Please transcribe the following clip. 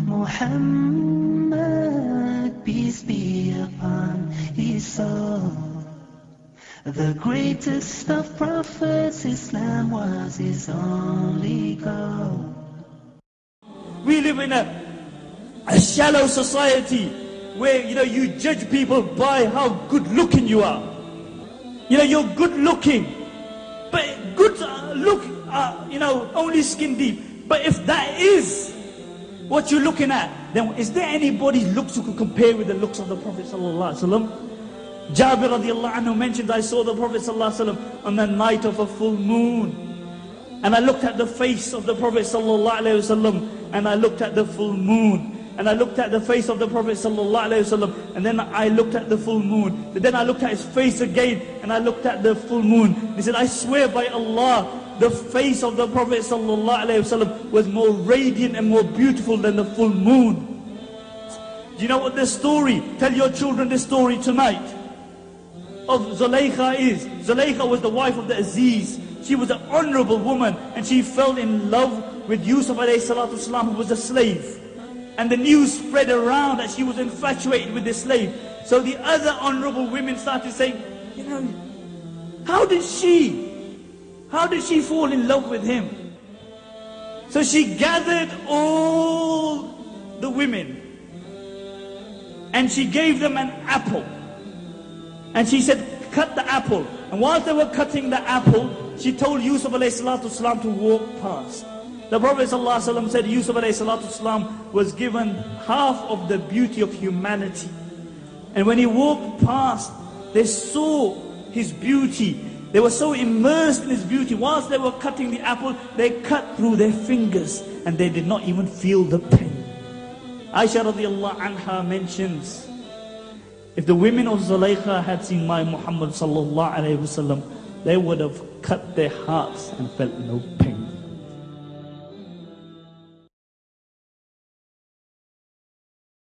Muhammad, peace be upon his soul. The greatest of prophets, Islam was his only goal. We live in a shallow society where, you judge people by how good looking you are. You're good looking, but good look, only skin deep. But if that is what you're looking at, then is there anybody's looks who could compare with the looks of the Prophet sallallahu alaihi wasallam? Jabir radiallahu anhu mentioned, I saw the Prophet sallallahu alaihi wasallam on the night of a full moon. And I looked at the face of the Prophet sallallahu alaihi wasallam, and I looked at the full moon. And I looked at the face of the Prophet sallallahu alaihi wasallam, and then I looked at the full moon. But then I looked at his face again, and I looked at the full moon. He said, I swear by Allah, the face of the Prophet sallallahu alaihi wasallam was more radiant and more beautiful than the full moon. Do you know what this story, tell your children this story tonight, of Zulaykha is? Zulaykha was the wife of the Aziz. She was an honorable woman, and she fell in love with Yusuf alayhi salatu wasalam, who was a slave. And the news spread around that she was infatuated with this slave. So the other honorable women started saying, how did she fall in love with him? So she gathered all the women and she gave them an apple. And she said, cut the apple. And whilst they were cutting the apple, she told Yusuf alayhi salatu wasalam to walk past. The Prophet ﷺ said Yusuf ﷺ was given half of the beauty of humanity. And when he walked past, they saw his beauty. They were so immersed in his beauty. Whilst they were cutting the apple, they cut through their fingers and they did not even feel the pain. Aisha radiallahu anha mentions, if the women of Zulaykha had seen my Muhammad sallallahu alayhi wasallam, they would have cut their hearts and felt no pain.